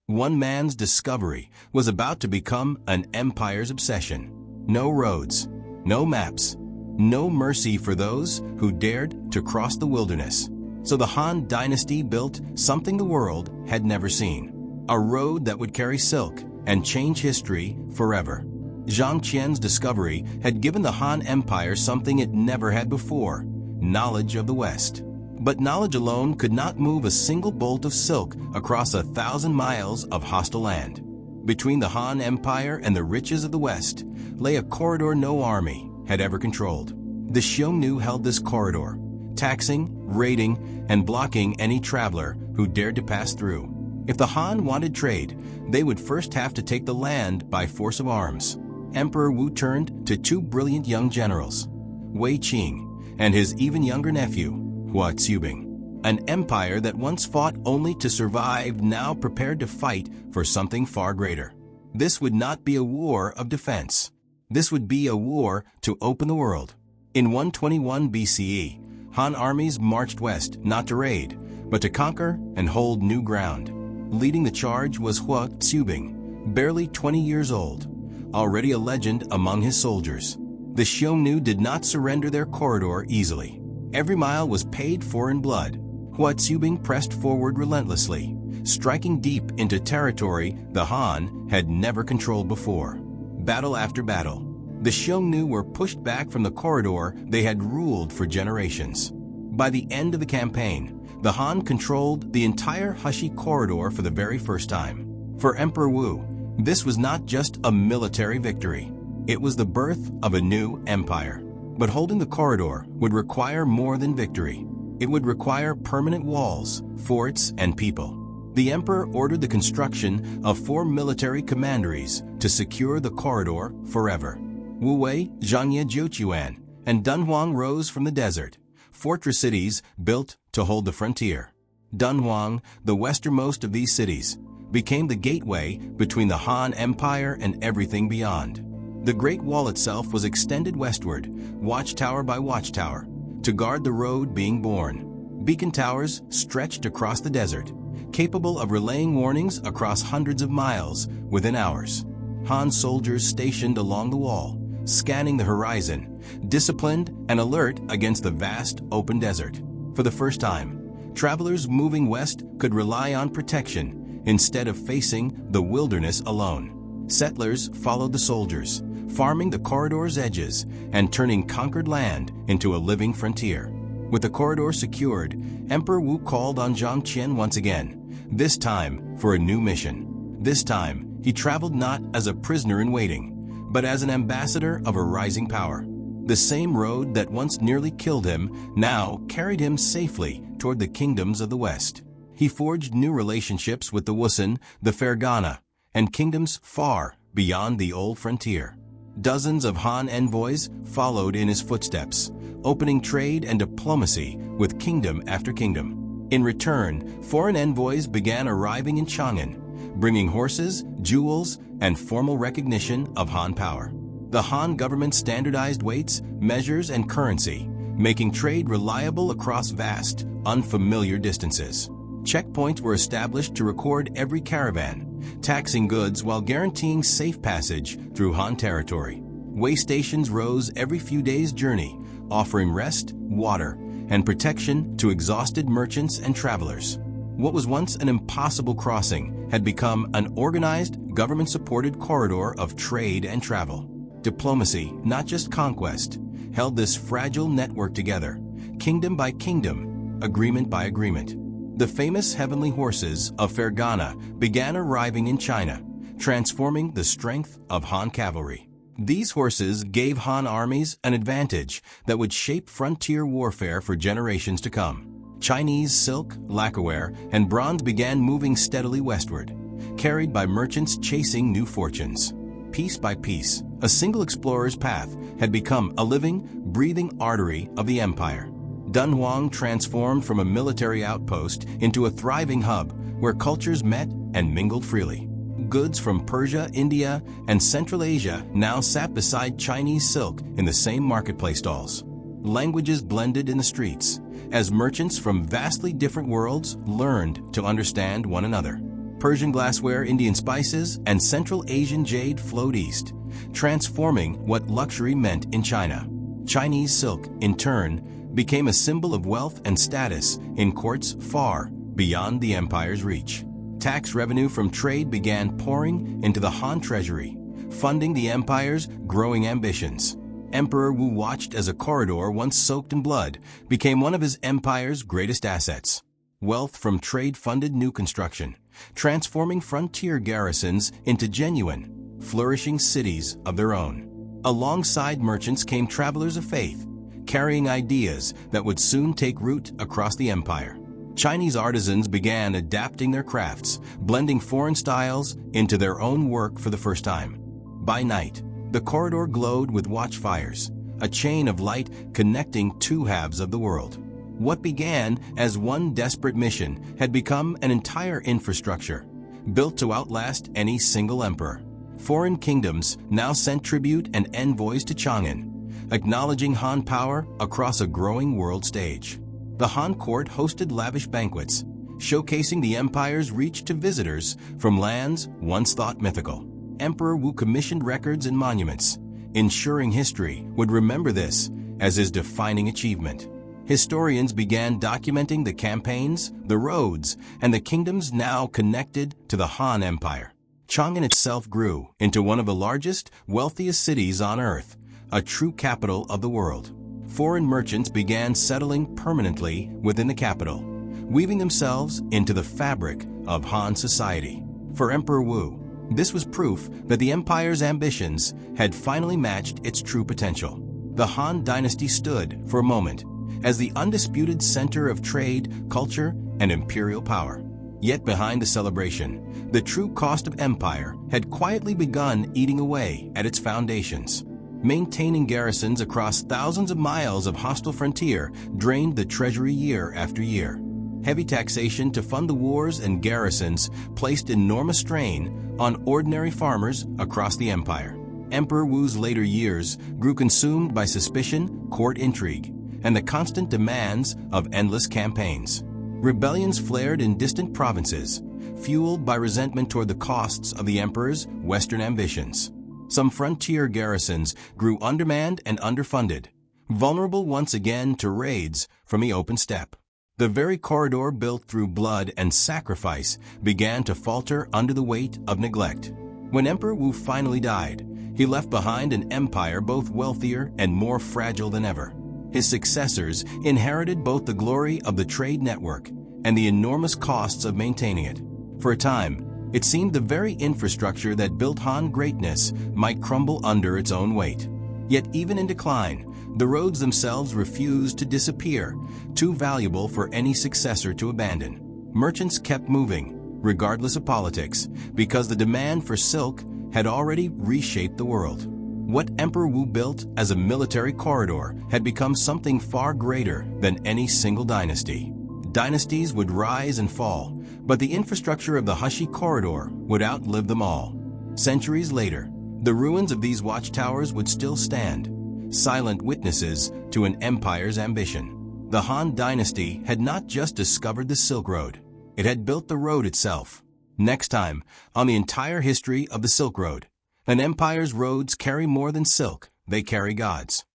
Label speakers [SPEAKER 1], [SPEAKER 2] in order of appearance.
[SPEAKER 1] One man's discovery was about to become an empire's obsession. No roads, no maps, no mercy for those who dared to cross the wilderness. So the Han Dynasty built something the world had never seen, a road that would carry silk and change history forever. Zhang Qian's discovery had given the Han Empire something it never had before, knowledge of the West. But knowledge alone could not move a single bolt of silk across 1,000 miles of hostile land. Between the Han Empire and the riches of the West lay a corridor no army had ever controlled. The Xiongnu held this corridor, taxing, raiding, and blocking any traveler who dared to pass through. If the Han wanted trade, they would first have to take the land by force of arms. Emperor Wu turned to two brilliant young generals, Wei Qing and his even younger nephew, Hua Tsubing. An empire that once fought only to survive now prepared to fight for something far greater. This would not be a war of defense. This would be a war to open the world. In 121 BCE, Han armies marched west not to raid, but to conquer and hold new ground. Leading the charge was Hua Tsubing, barely 20 years old, already a legend among his soldiers. The Xiongnu did not surrender their corridor easily. Every mile was paid for in blood. Hua Tsubing pressed forward relentlessly, striking deep into territory the Han had never controlled before. Battle after battle, the Xiongnu were pushed back from the corridor they had ruled for generations. By the end of the campaign, the Han controlled the entire Hushi corridor for the very first time. For Emperor Wu, this was not just a military victory. It was the birth of a new empire. But holding the corridor would require more than victory. It would require permanent walls, forts, and people. The emperor ordered the construction of 4 military commanderies to secure the corridor forever. Wu Wei, Zhangye Jiuquan, and Dunhuang rose from the desert, fortress cities built to hold the frontier. Dunhuang, the westernmost of these cities, became the gateway between the Han Empire and everything beyond. The Great Wall itself was extended westward, watchtower by watchtower, to guard the road being born. Beacon towers stretched across the desert, capable of relaying warnings across hundreds of miles within hours. Han soldiers stationed along the wall, scanning the horizon, disciplined and alert against the vast open desert. For the first time, travelers moving west could rely on protection instead of facing the wilderness alone. Settlers followed the soldiers, farming the corridor's edges and turning conquered land into a living frontier. With the corridor secured, Emperor Wu called on Zhang Qian once again, this time for a new mission. This time, he traveled not as a prisoner in waiting, but as an ambassador of a rising power. The same road that once nearly killed him now carried him safely toward the kingdoms of the West. He forged new relationships with the Wusun, the Fergana, and kingdoms far beyond the old frontier. Dozens of Han envoys followed in his footsteps, opening trade and diplomacy with kingdom after kingdom. In return, foreign envoys began arriving in Chang'an, bringing horses, jewels, and formal recognition of Han power. The Han government standardized weights, measures, and currency, making trade reliable across vast, unfamiliar distances. Checkpoints were established to record every caravan, taxing goods while guaranteeing safe passage through Han territory. Way stations rose every few days' journey, offering rest, water, and protection to exhausted merchants and travelers. What was once an impossible crossing had become an organized, government-supported corridor of trade and travel. Diplomacy, not just conquest, held this fragile network together, kingdom by kingdom, agreement by agreement. The famous heavenly horses of Fergana began arriving in China, transforming the strength of Han cavalry. These horses gave Han armies an advantage that would shape frontier warfare for generations to come. Chinese silk, lacquerware, and bronze began moving steadily westward, carried by merchants chasing new fortunes. Piece by piece, a single explorer's path had become a living, breathing artery of the empire. Dunhuang transformed from a military outpost into a thriving hub where cultures met and mingled freely. Goods from Persia, India, and Central Asia now sat beside Chinese silk in the same marketplace stalls. Languages blended in the streets as merchants from vastly different worlds learned to understand one another. Persian glassware, Indian spices, and Central Asian jade flowed east, transforming what luxury meant in China. Chinese silk, in turn, became a symbol of wealth and status in courts far beyond the empire's reach. Tax revenue from trade began pouring into the Han treasury, funding the empire's growing ambitions. Emperor Wu watched as a corridor once soaked in blood became one of his empire's greatest assets. Wealth from trade funded new construction, transforming frontier garrisons into genuine, flourishing cities of their own. Alongside merchants came travelers of faith, carrying ideas that would soon take root across the empire. Chinese artisans began adapting their crafts, blending foreign styles into their own work for the first time. By night, the corridor glowed with watchfires, a chain of light connecting two halves of the world. What began as one desperate mission had become an entire infrastructure, built to outlast any single emperor. Foreign kingdoms now sent tribute and envoys to Chang'an, acknowledging Han power across a growing world stage. The Han court hosted lavish banquets, showcasing the empire's reach to visitors from lands once thought mythical. Emperor Wu commissioned records and monuments, ensuring history would remember this as his defining achievement. Historians began documenting the campaigns, the roads, and the kingdoms now connected to the Han Empire. Chang'an itself grew into one of the largest, wealthiest cities on Earth, a true capital of the world. Foreign merchants began settling permanently within the capital, weaving themselves into the fabric of Han society. For Emperor Wu, this was proof that the empire's ambitions had finally matched its true potential. The Han Dynasty stood, for a moment, as the undisputed center of trade, culture, and imperial power. Yet behind the celebration, the true cost of empire had quietly begun eating away at its foundations. Maintaining garrisons across thousands of miles of hostile frontier drained the treasury year after year. Heavy taxation to fund the wars and garrisons placed enormous strain on ordinary farmers across the empire. Emperor Wu's later years grew consumed by suspicion, court intrigue, and the constant demands of endless campaigns. Rebellions flared in distant provinces, fueled by resentment toward the costs of the emperor's Western ambitions. Some frontier garrisons grew undermanned and underfunded, vulnerable once again to raids from the open steppe. The very corridor built through blood and sacrifice began to falter under the weight of neglect. When Emperor Wu finally died, he left behind an empire both wealthier and more fragile than ever. His successors inherited both the glory of the trade network and the enormous costs of maintaining it. For a time, it seemed the very infrastructure that built Han greatness might crumble under its own weight. Yet even in decline, the roads themselves refused to disappear, too valuable for any successor to abandon. Merchants kept moving, regardless of politics, because the demand for silk had already reshaped the world. What Emperor Wu built as a military corridor had become something far greater than any single dynasty. Dynasties would rise and fall, but the infrastructure of the Hushi corridor would outlive them all. Centuries later, the ruins of these watchtowers would still stand, silent witnesses to an empire's ambition. The Han Dynasty had not just discovered the Silk Road, it had built the road itself. Next time, on the entire history of the Silk Road, an empire's roads carry more than silk, they carry gods.